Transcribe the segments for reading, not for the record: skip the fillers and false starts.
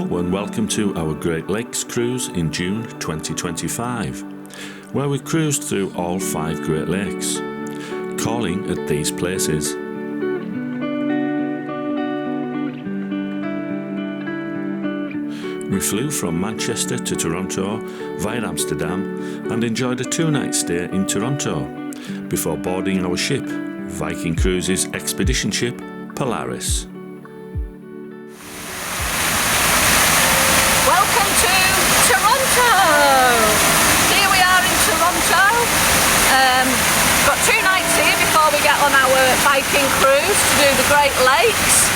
Hello and welcome to our Great Lakes cruise in June 2025, where we cruised through all 5 Great Lakes, calling at these places: we flew from Manchester to Toronto via Amsterdam and enjoyed a 2-night stay in Toronto before boarding our ship, Viking Cruises expedition ship Polaris. Welcome to Toronto! Here we are in Toronto. Got 2 nights here before we get on our Viking cruise to do the Great Lakes.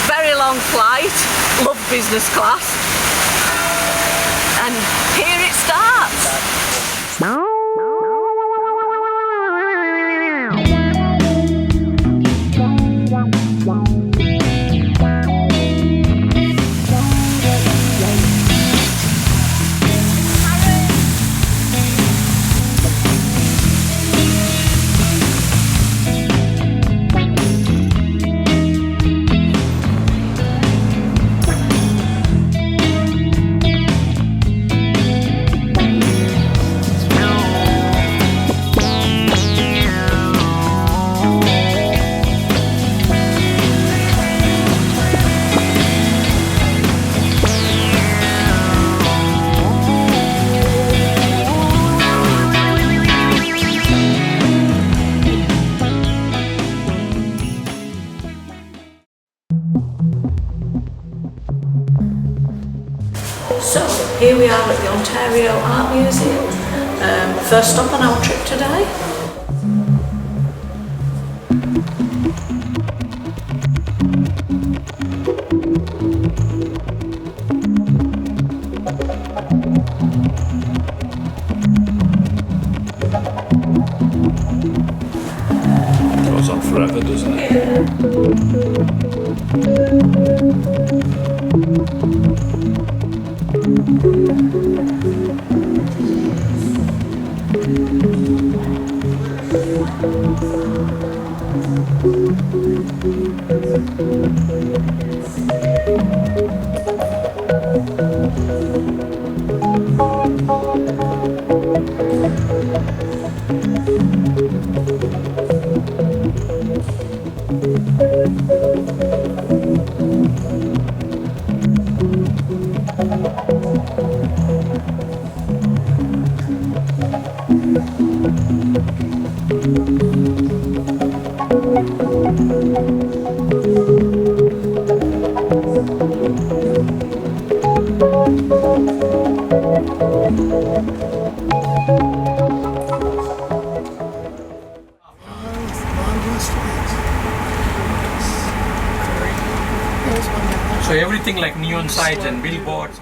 Very long flight, love business class. And here it starts. So here we are at the Ontario Art Museum, first stop on our trip today. Goes on forever, doesn't it? So everything like neon signs and billboards.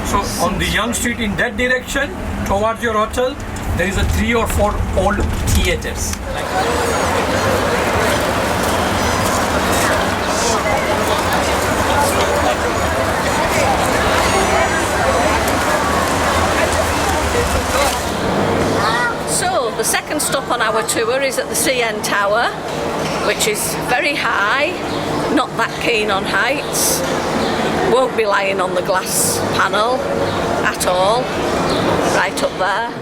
So on the Young Street in that direction, towards your hotel, there is a 3 or 4 old theaters. So the second stop on our tour is at the CN Tower, which is very high, not that keen on heights. Won't be lying on the glass panel at all, right up there.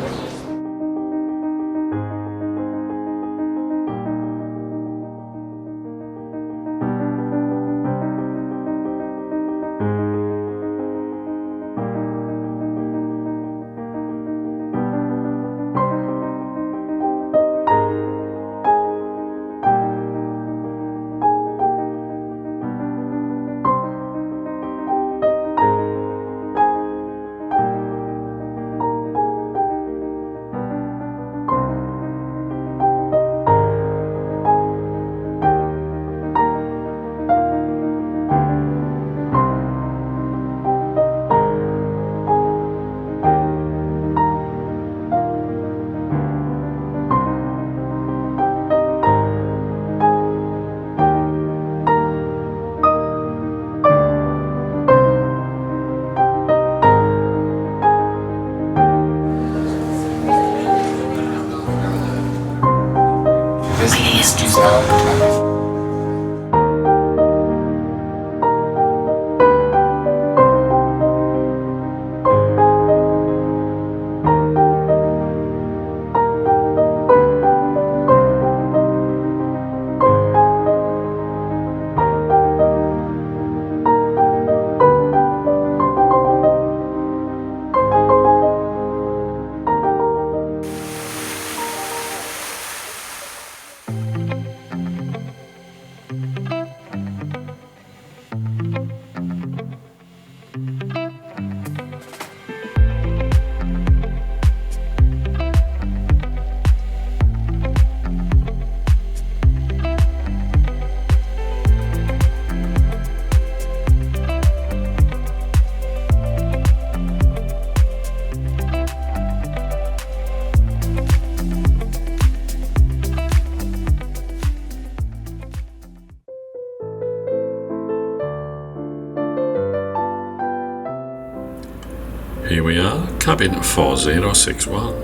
Here we are, cabin 4061.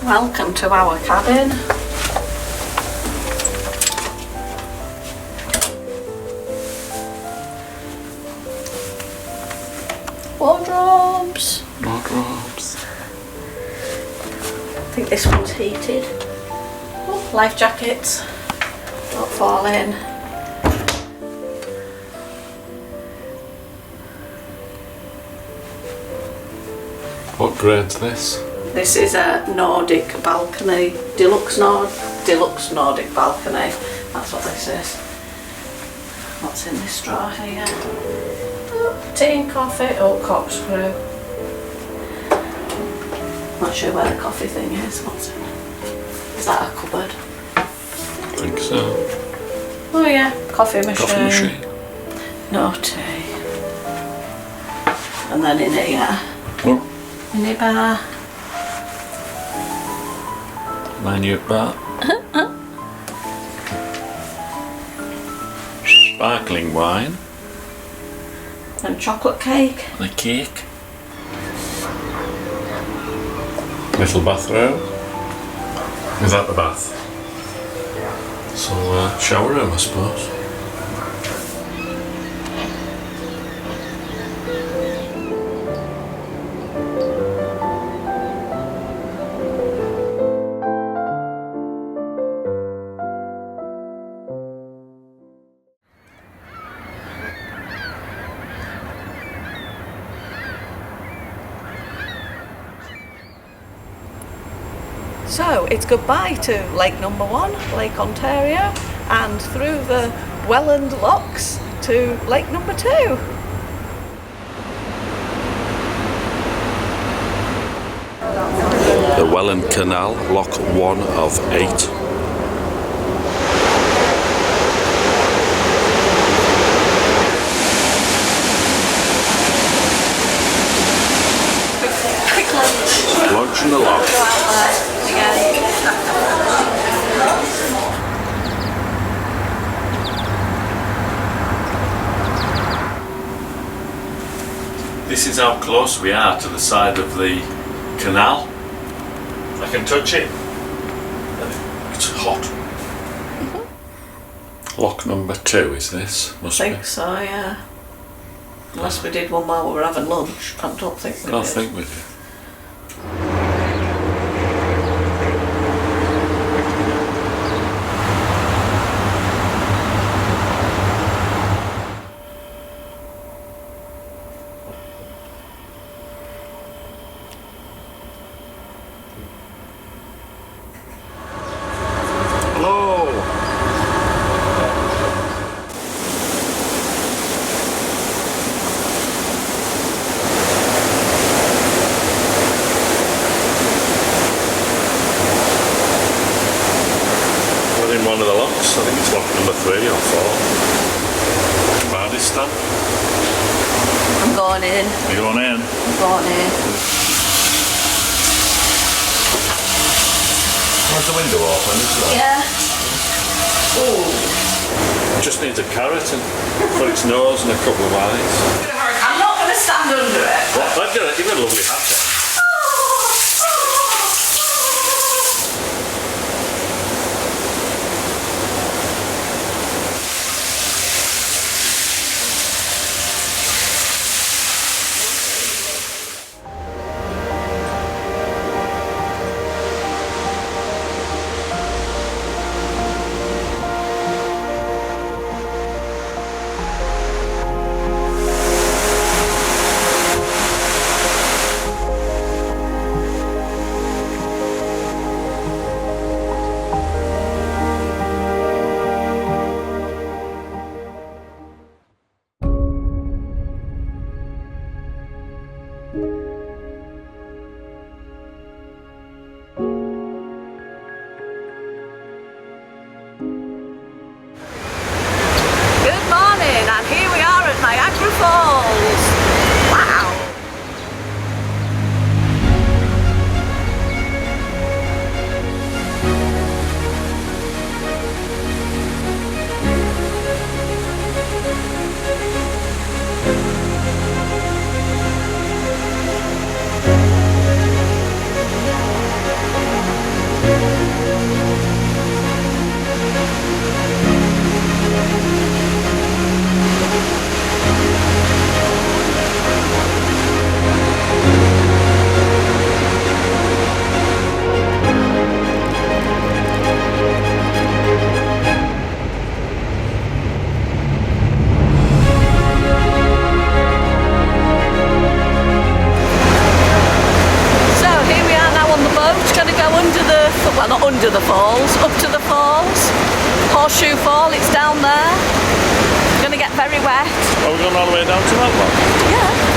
Welcome to our cabin. Wardrobes. Wardrobes. I think this one's heated. Oh, life jackets. Don't fall in. What grade's this? This is a Nordic balcony, deluxe Nordic balcony. That's what this is. What's in this drawer here? Oh, tea and coffee. Oh, corkscrew. Not sure where the coffee thing is. What's in it? Is that a cupboard? I think so. Oh yeah, coffee machine. Coffee machine. No tea. And then in here, Oh, minibar. minute bar. Sparkling wine. And chocolate cake. And a cake. Little bathroom. Is that the bath? So, shower room, I suppose. So it's goodbye to Lake Number 1, Lake Ontario, and through the Welland Locks to Lake Number 2. The Welland Canal, Lock 1 of 8. Quick lunch. Lunch in the lock. Go out there again. This is how close we are to the side of the canal. I can touch it. It's hot. Lock number 2 is this? Must I be. think so, yeah. Unless we did one while we were having lunch. I don't think we I did. think we did. Hello. We're in one of the locks. I think it's lock number 3 or 4. Bardi stamp. I'm going in. Are you going in? I'm going in. Where's the window open? Is that? Yeah. Ooh. It just needs a carrot and for its nose and a couple of eyes. I'm not going to stand under it. What? You've got a lovely hat on. very wet. Are we going all the way down to Melbourne? Yeah.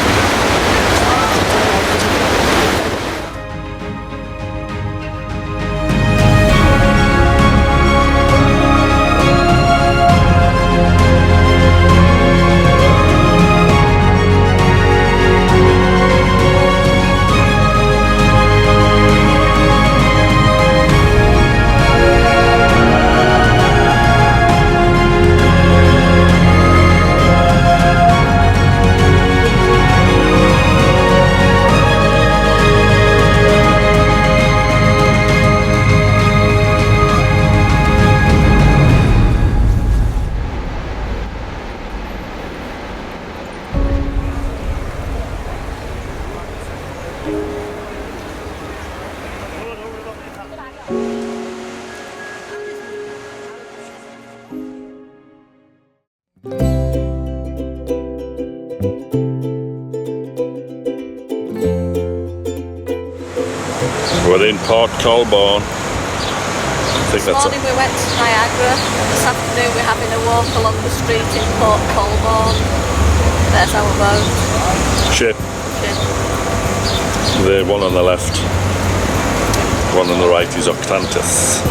We're in Port Colborne. I think This that's morning we went to Niagara. This afternoon we're having a walk along the street in Port Colborne. There's our boat. ship. Ship. The one on the left, one on the right is Octantis.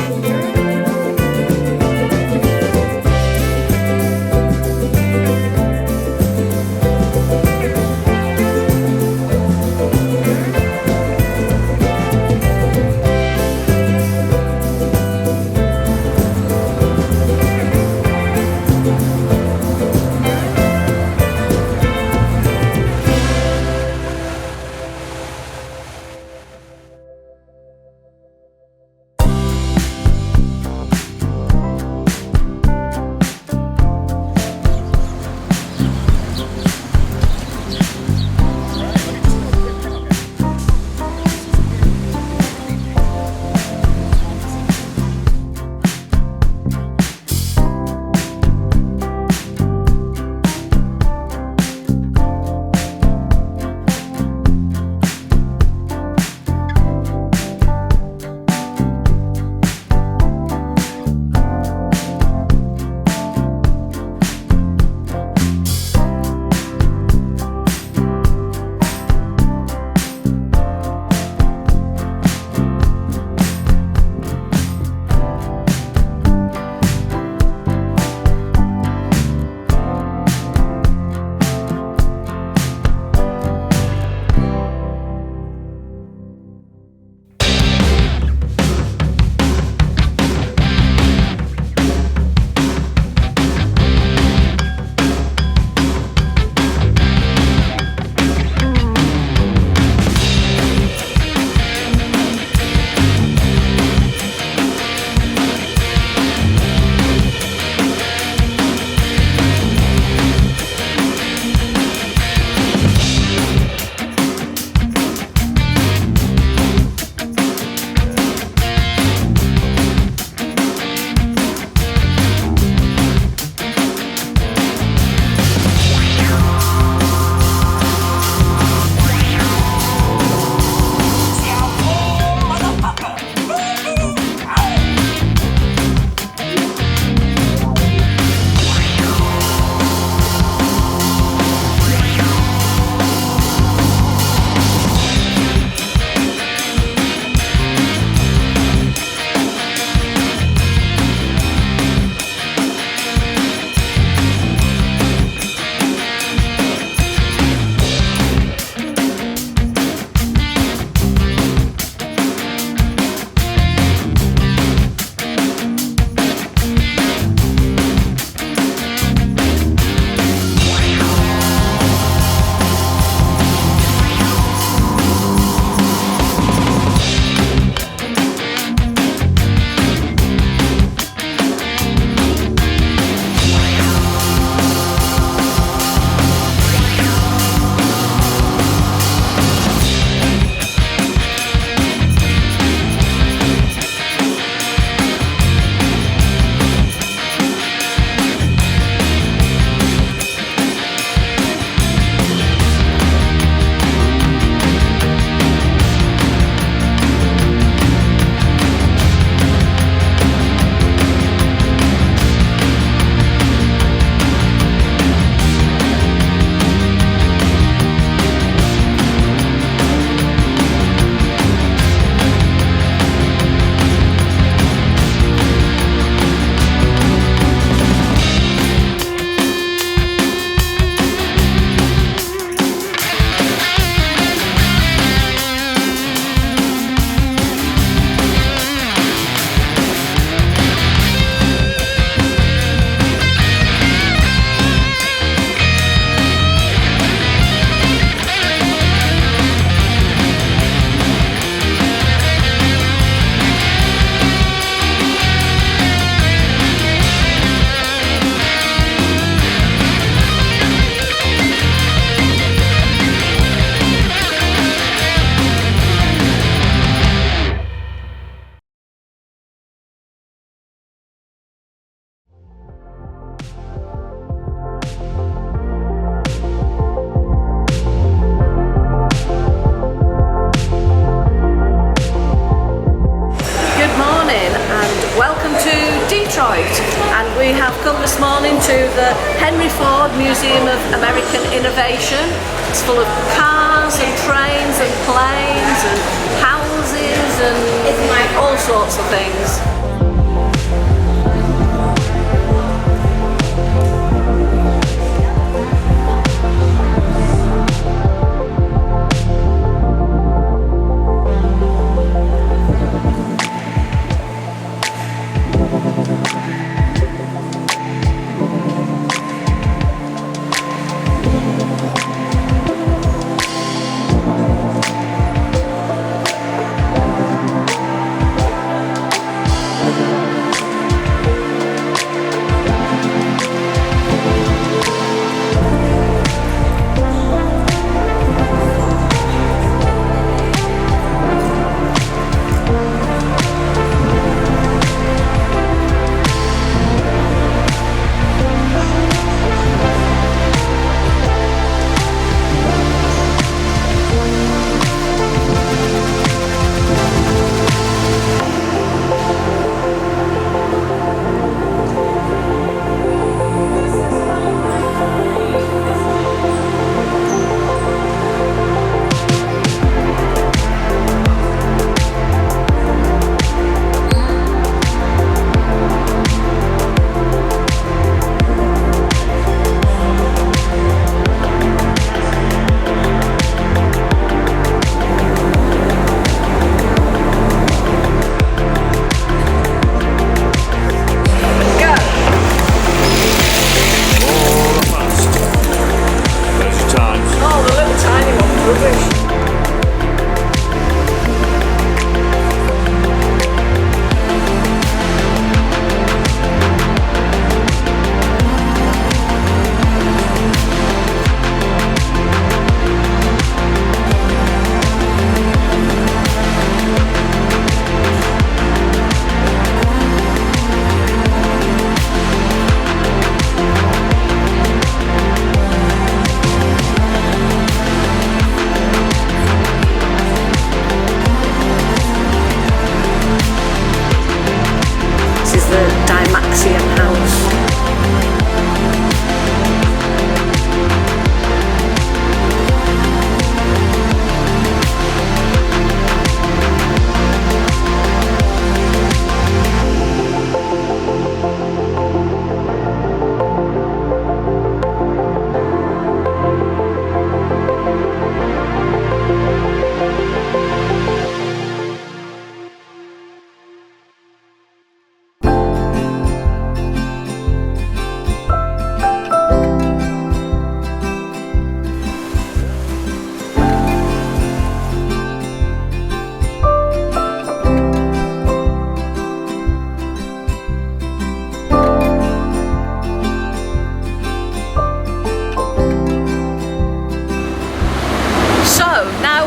this morning to the Henry Ford Museum of American Innovation. It's full of cars and trains and planes and houses and all sorts of things.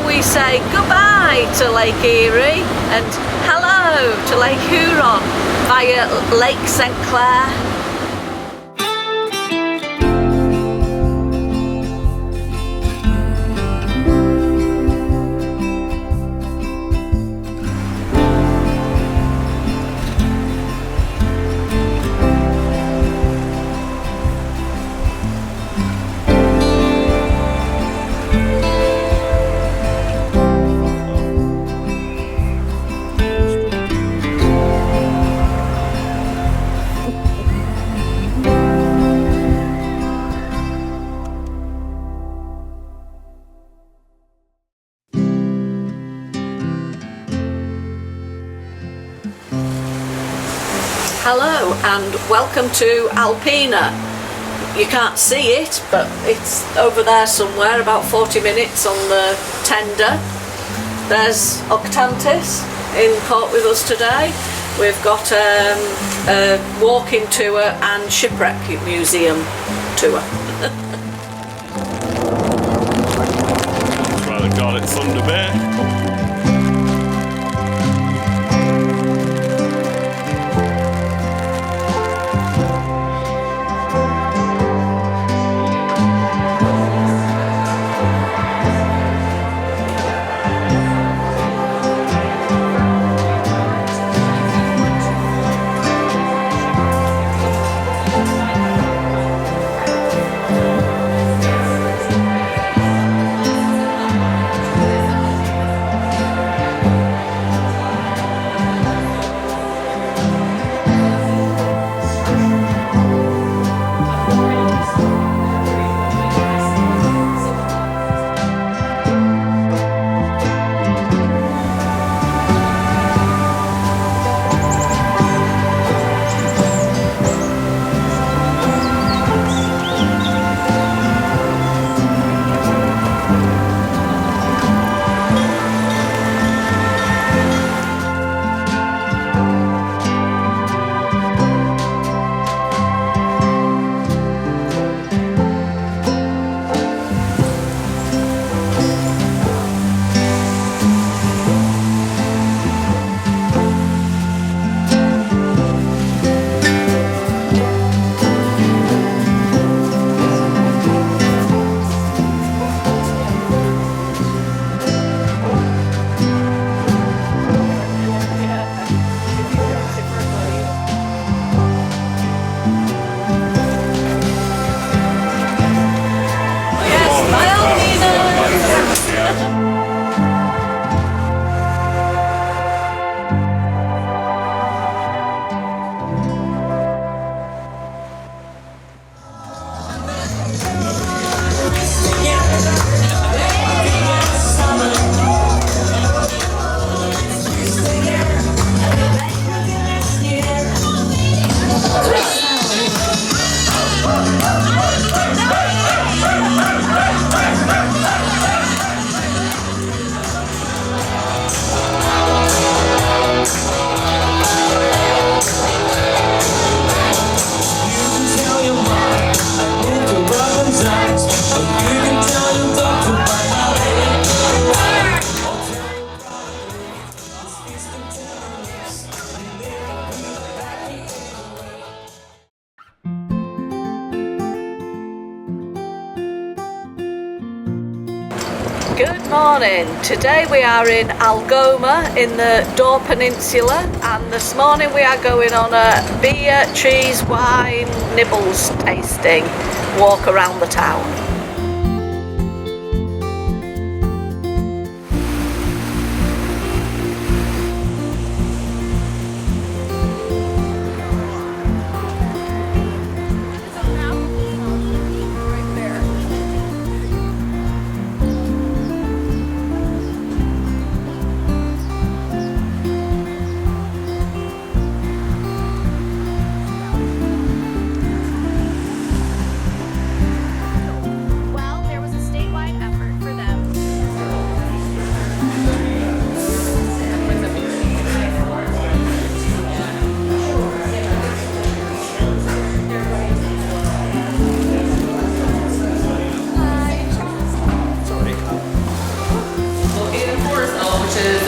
We say goodbye to Lake Erie and hello to Lake Huron via Lake St Clair. Hello and welcome to Alpena. You can't see it, but it's over there somewhere, about 40 minutes on the tender. There's Octantis in port with us today. We've got a walking tour and shipwreck museum tour. That's why they call it Thunder Bay. Good morning. Today we are in Algoma in the Dore Peninsula, and this morning we are going on a beer, cheese, wine, nibbles tasting walk around the town.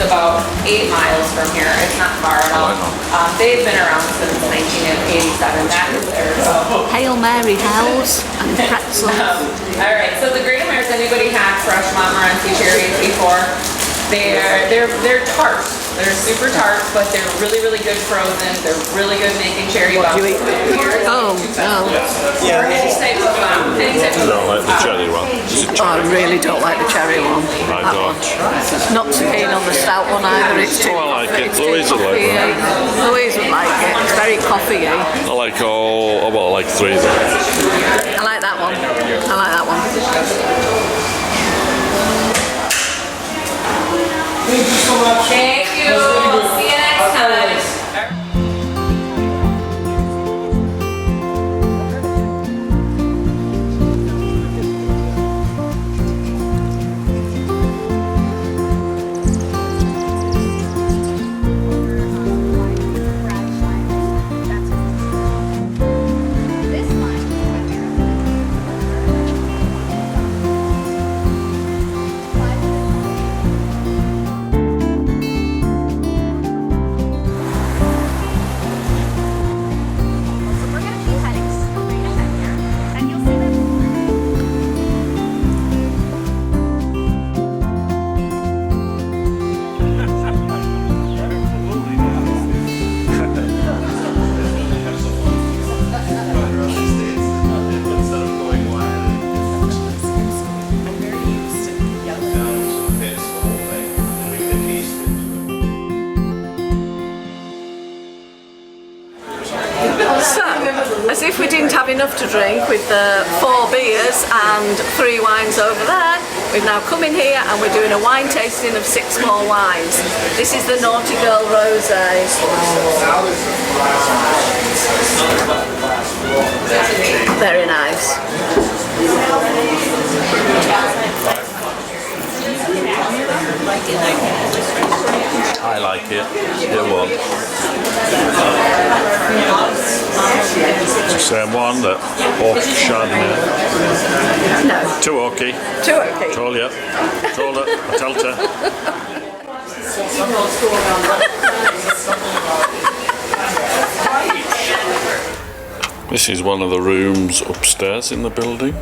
About 8 miles from here. It's not far at all. They've been around since 1987. That is their Hail Mary hells and pretzels. all right. So the Great American, anybody had fresh Montmorency cherries before? They're tart. They're super tart, but they're really, really good frozen. They're really good making cherry buns. Do you eat? Oh, no. Yeah. Any type of I don't like the cherry one. Oh, I really don't like the cherry one. I That don't. one. Not so keen on the stout one either. It's too, Oh, I like it. it's too Louise would like coffee-y. Louise would like it. It's very coffee-y. I like I like 3 of them. I like that one. I like that one. Thank you. We'll see you next time. So, as if we didn't have enough to drink with the 4 beers and 3 wines over there, we've now come in here and we're doing a wine tasting of 6 more wines. This is the Naughty Girl Rosé. Very nice. I like it. It won. It's the same one that Oak Chardonnay. No. Too oaky. Too okay. Told you. Told her. I told her. This is one of the rooms upstairs in the building.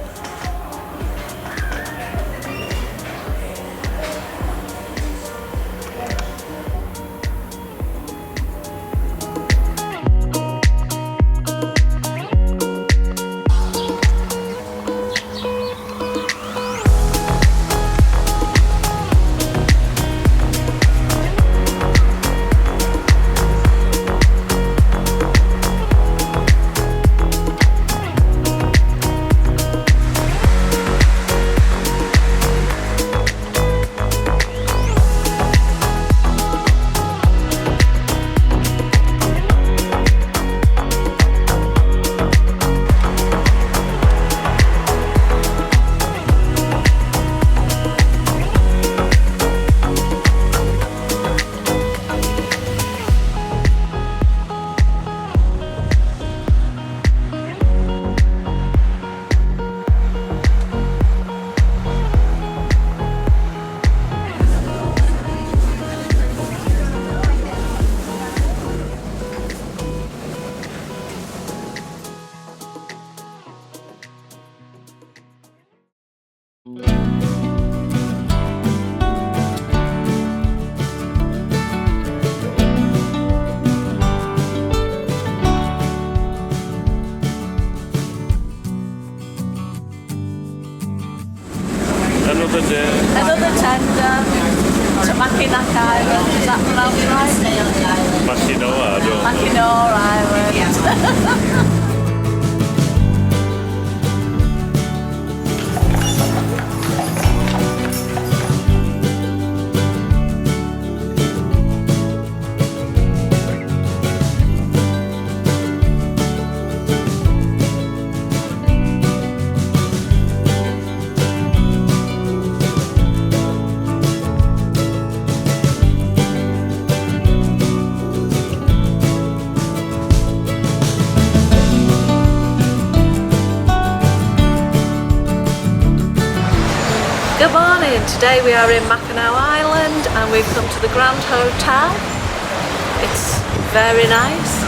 Another day. Another tender to Mackinac Island. Is that pronounced right? Mackinac, I don't know. Mackinac Island. Good morning, today we are in Mackinac Island and we've come to the Grand Hotel. It's very nice.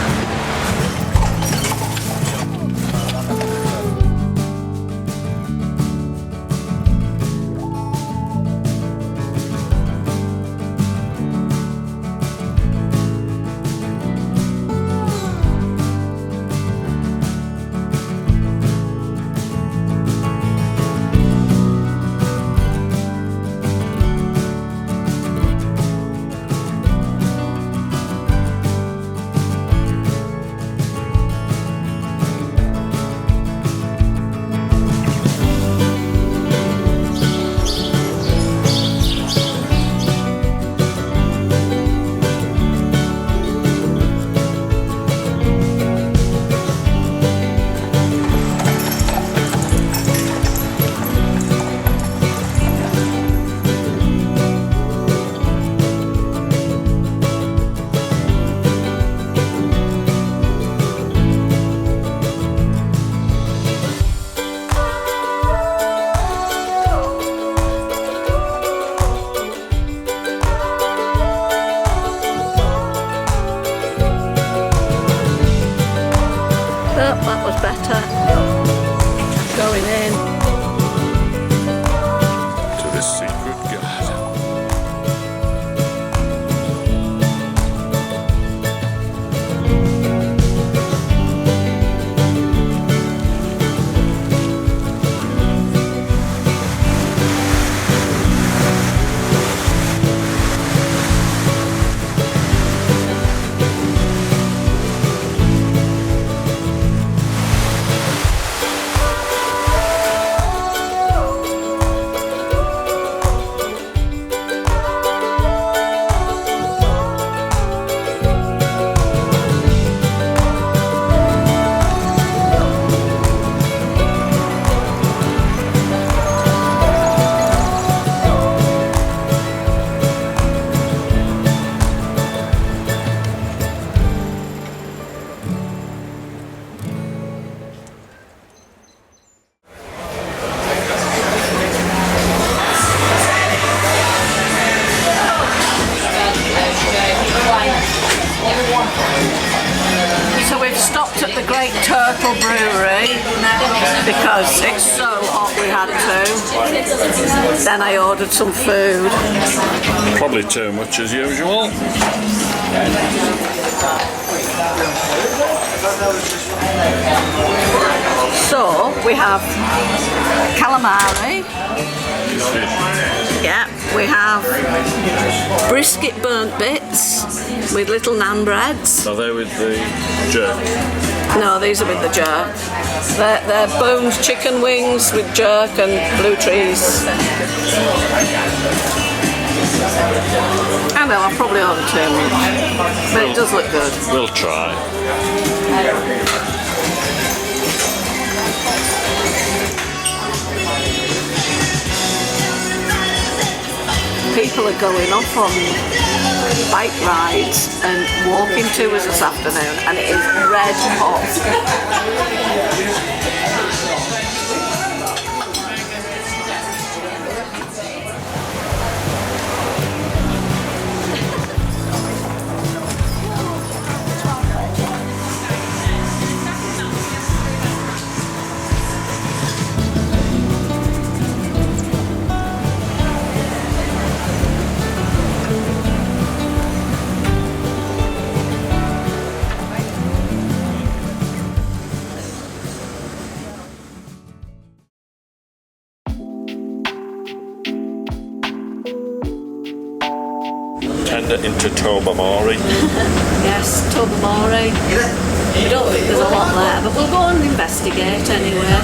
Oh, that was better. Going in. To the secret garden. So we've stopped at the Great Turtle Brewery because it's so hot we had to. Then I ordered some food. Probably too much as usual. So we have calamari. Yeah, we have brisket burnt bits with little naan breads. Are they with the jerk? No, these are with the jerk. They're boned chicken wings with jerk and blue trees. I know, I've probably ordered too much, but it does look good. We'll try. People are going off on bike rides and walking tours this afternoon, and it is red hot. tender into Tobermory. Yes, Tobermory. I don't think there's a lot there, but we'll go and investigate anyway.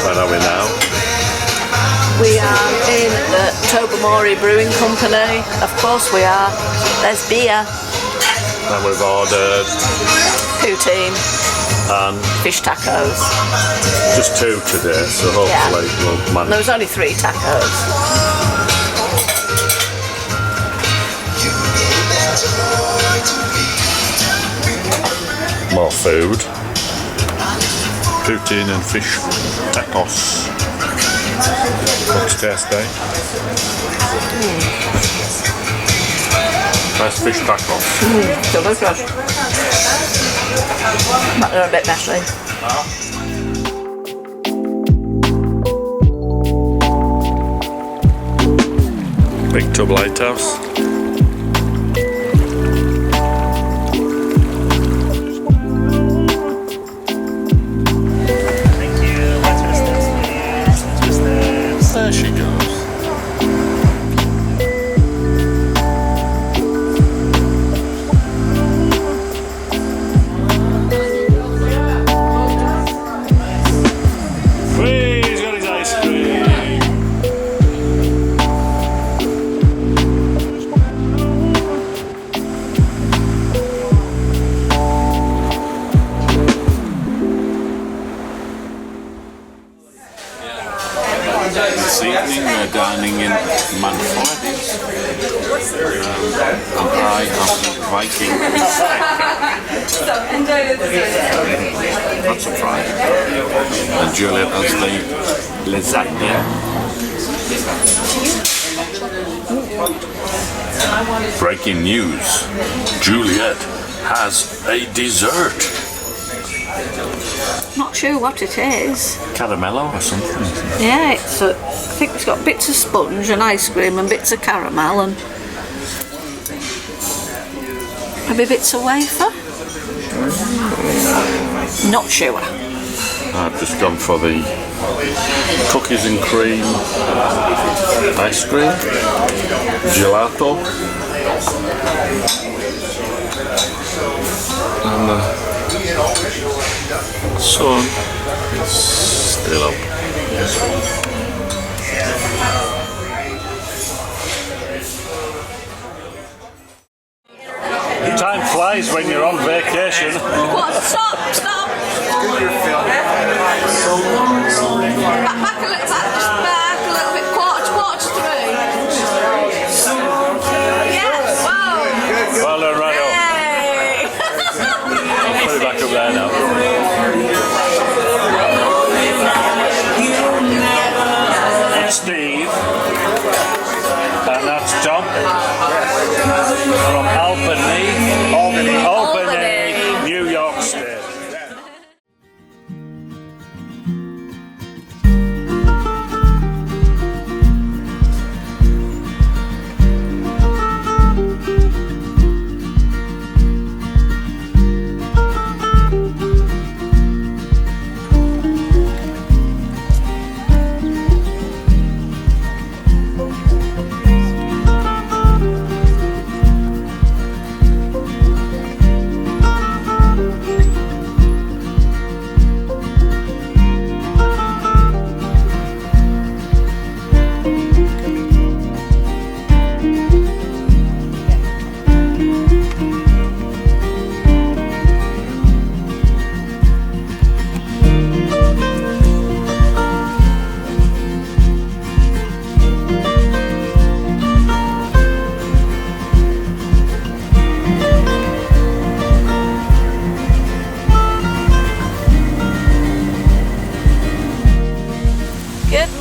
Where are we now? We are in the Tobermory Brewing Company. Of course we are. There's beer, And we've ordered poutine, and fish tacos. just 2 today, so hopefully we'll There manage. was only 3 tacos. More food. Poutine and fish tacos. Looks tasty. Nice fish tacos. Delicious. But they're a bit messy. Big Tub Lighthouse. There she goes. Whee, he's got his ice cream. This evening we're dining in Manfredi's. And I have Viking That's a fry. And Juliet has the lasagna. Breaking news. Juliet has a dessert. Not sure what it is. Caramello or something. Yeah, it's I think it's got bits of sponge and ice cream and bits of caramel and maybe bits of wafer. Not sure. I've just gone for the cookies and cream ice cream, gelato, and the sun is still up. Time flies when you're on vacation. What? Stop! Stop! Back a little, back a little bit. Quarter to 3. Yes! Wow! Well done, Rado. Yay! Put it back up there now. It's Steve. And that's Tom. From Albany, New York State.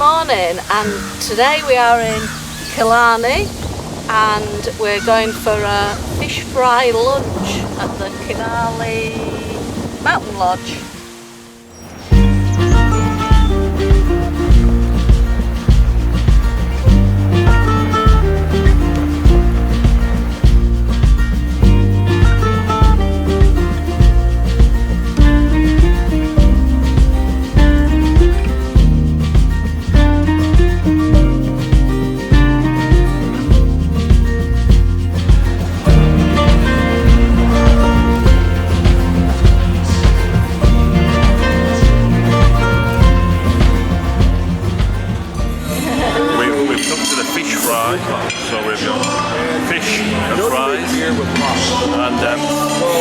morning, and today we are in Killarney and we're going for a fish fry lunch at the Killarney Mountain Lodge. So we've got fish and fries and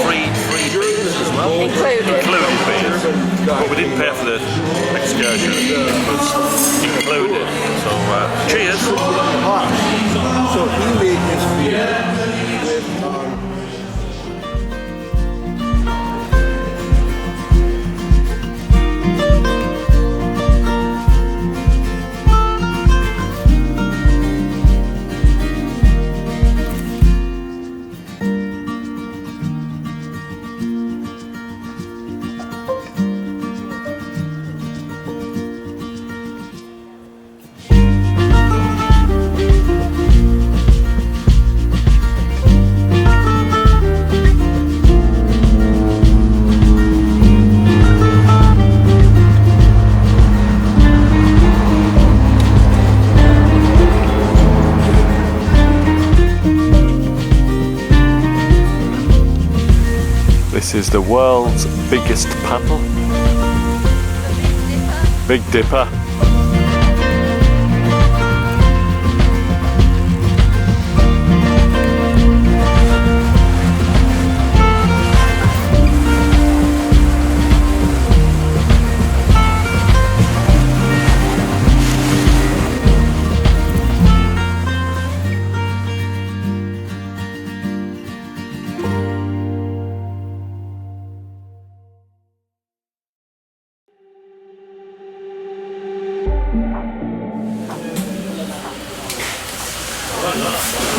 free beers as well. Included beers. But we didn't pay for the excursion. It was included. So cheers. So he made this beer with This is the world's biggest paddle. Big Dipper.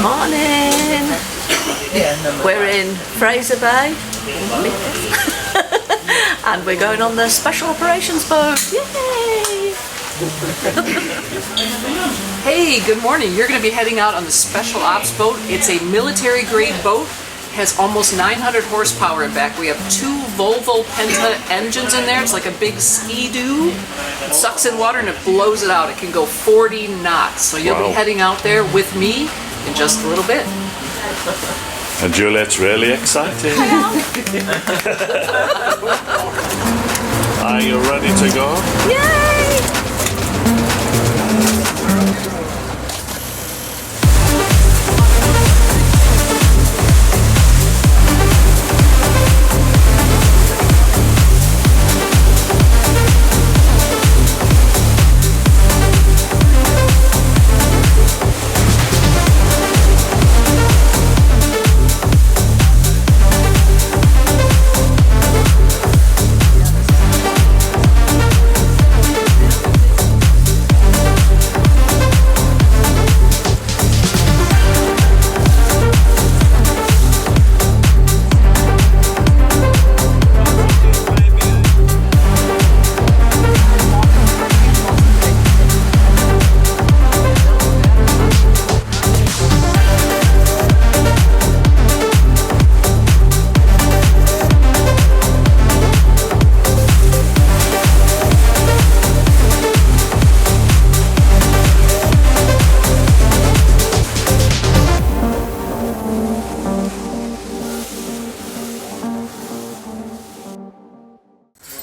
Morning! We're in Fraser Bay and we're going on the Special Operations boat. Yay! Hey, good morning. You're going to be heading out on the Special Ops boat. It's a military grade boat. Has almost 900 horsepower in back. We have 2 Volvo Penta engines in there. It's like a big ski-doo. It sucks in water and it blows it out. It can go 40 knots. So you'll be heading out there with me in just a little bit. And Juliet's really excited. Are you ready to go? Yay!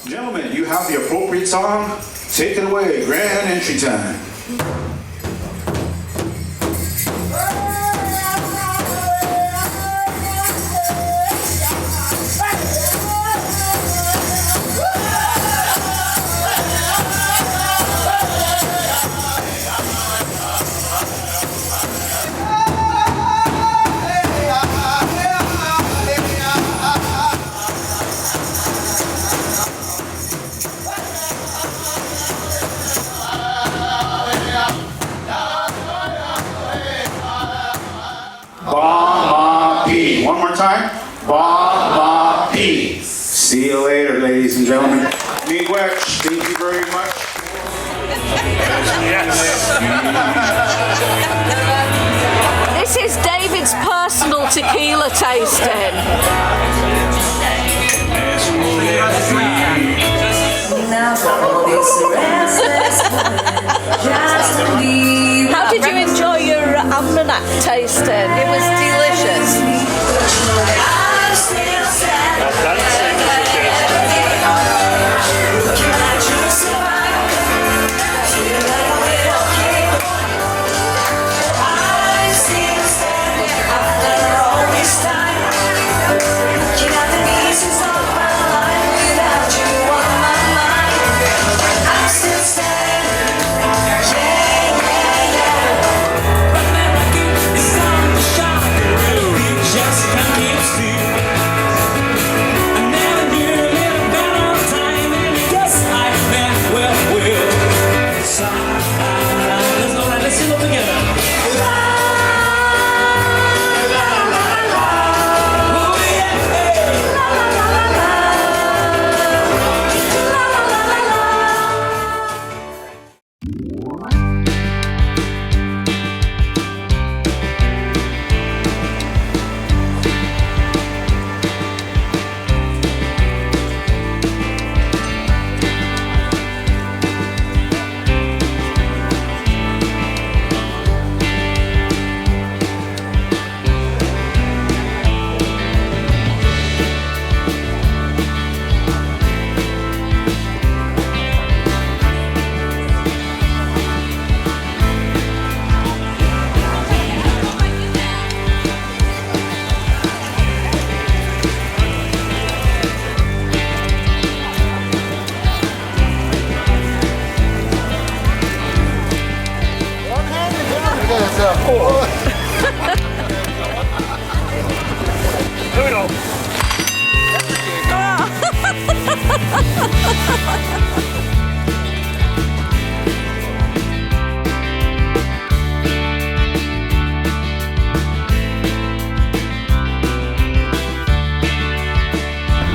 Gentlemen, you have the appropriate song. Take it away, grand entry time. P. One more time. Ba, ba, P. See you later, ladies and gentlemen. Miigwech, thank you very much. This is David's personal tequila tasting. How did you enjoy your almanac tasting? It was delicious.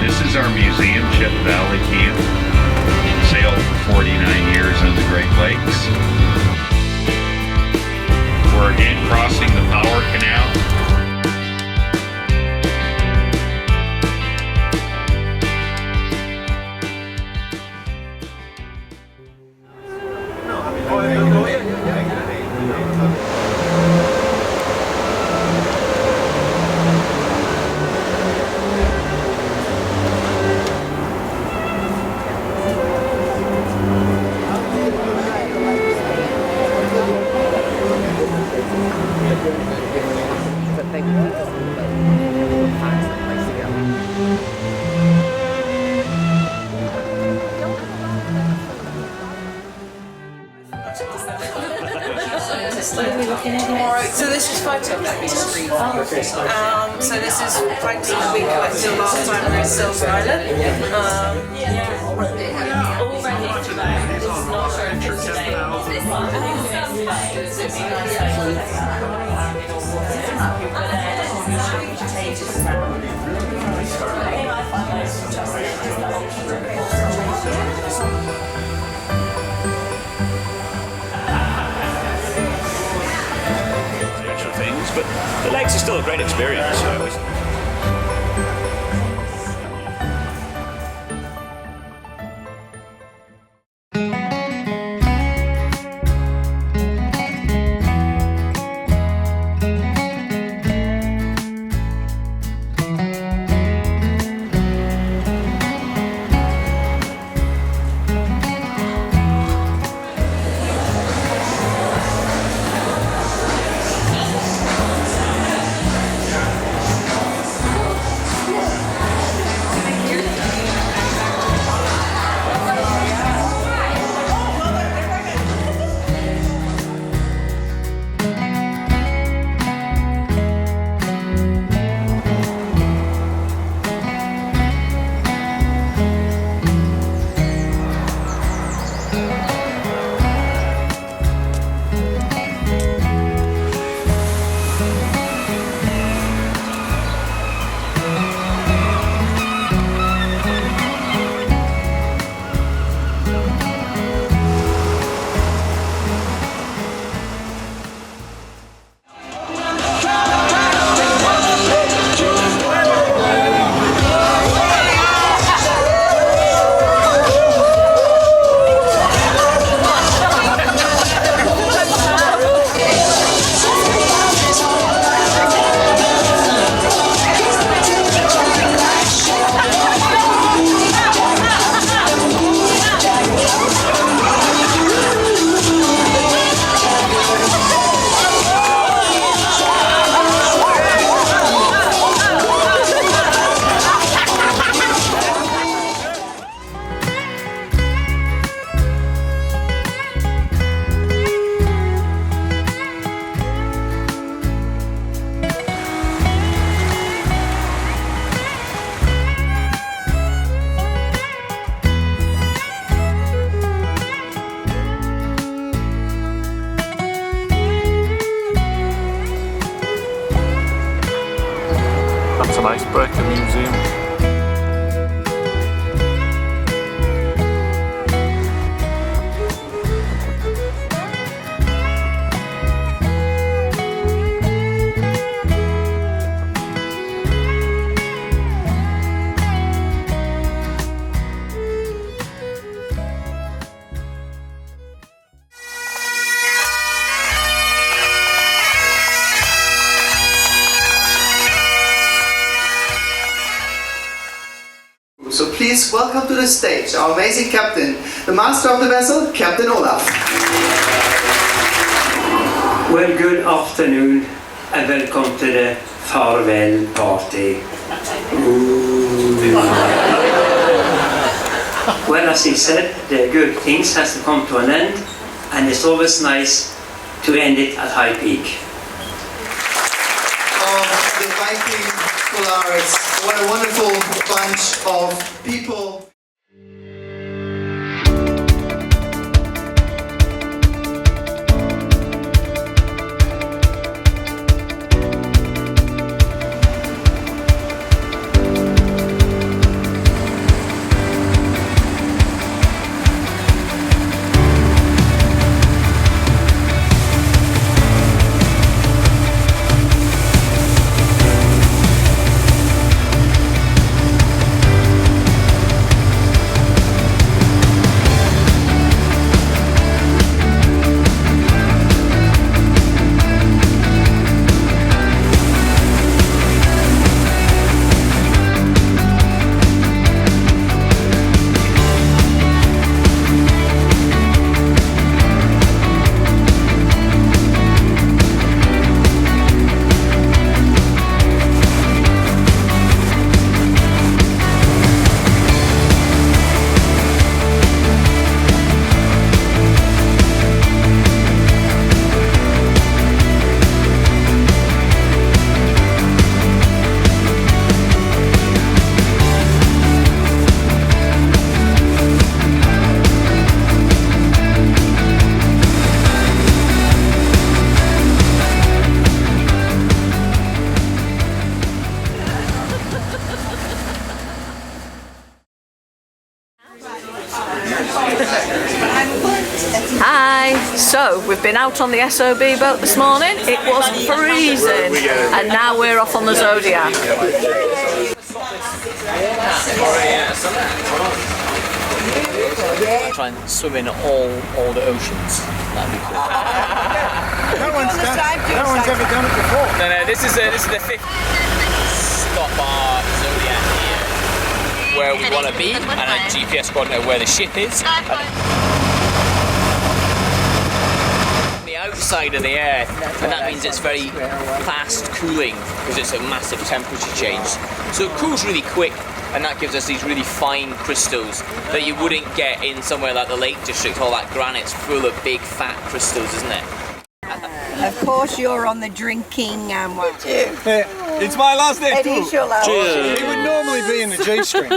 This is our museum, Chip Valley Camp. Sailed for 49 years in the Great Lakes. We're again crossing the Power Canal. Alright, so this is photo mapping screen. So this is photos that we collected last time we were in Silver Island. But the lakes are still a great experience. an icebreaker museum. So please welcome to the stage our amazing captain, the master of the vessel, Captain Olaf. Well, good afternoon and welcome to the farewell party. Well, as he said, the good things has to come to an end, and it's always nice to end it at high peak. The Viking Polaris. What a wonderful bunch of people. Hi! So, we've been out on the SOB boat this morning. It was freezing, and now we're off on the Zodiac. Try and swim in all the oceans. That'd be cool. No one's ever done it before. No, this is the fifth stop our Zodiac here, where we want to be, and a GPS coordinate where the ship is. The outside of the air, and that means it's very fast cooling because it's a massive temperature change. So it cools really quick, and that gives us these really fine crystals that you wouldn't get in somewhere like the Lake District. All that granite's full of big fat crystals, isn't it? Of course you're on the drinking one. It's my last day too. It is your last day. It would normally be in the G-string.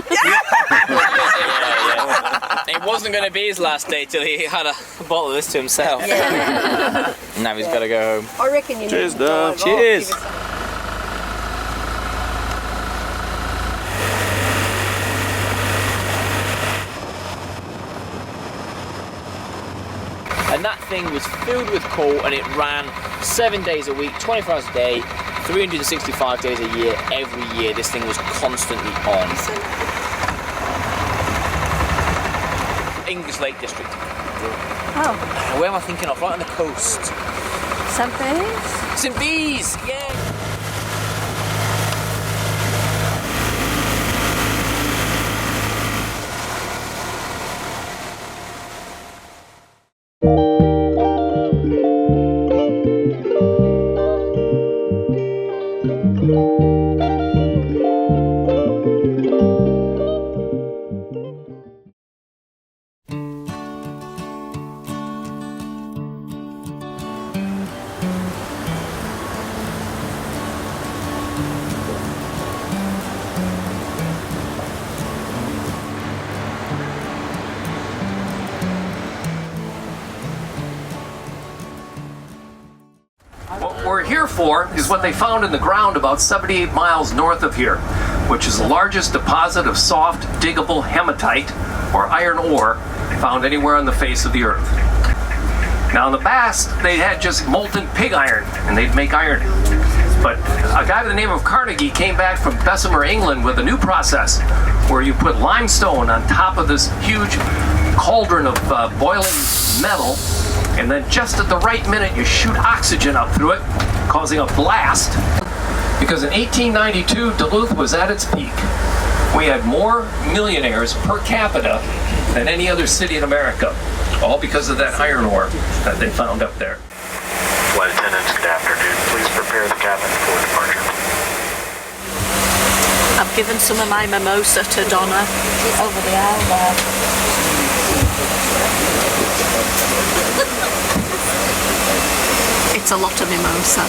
It wasn't going to be his last day till he had a bottle of this to himself. Yeah. Now he's got to go home. I reckon you Cheers, need to drive Dad. Cheers. off. And that thing was filled with coal, and it ran 7 days a week, 24 hours a day, 365 days a year, every year. This thing was constantly on. English Lake District. Oh. Where am I thinking of? Right on the coast. St. Bees? St. Bees, yeah. we're here for is what they found in the ground about 78 miles north of here, which is the largest deposit of soft, diggable hematite, or iron ore, found anywhere on the face of the earth. Now in the past, they had just molten pig iron, and they'd make iron. But a guy by the name of Carnegie came back from Bessemer, England with a new process where you put limestone on top of this huge cauldron of boiling metal, and then just at the right minute you shoot oxygen up through it, causing a blast. Because in 1892, Duluth was at its peak. We had more millionaires per capita than any other city in America, all because of that iron ore that they found up there. Flight attendants, good afternoon. Please prepare the cabin for departure. I've given some of my mimosa to Donna. She's over the aisle there. It's a lot of mimosa.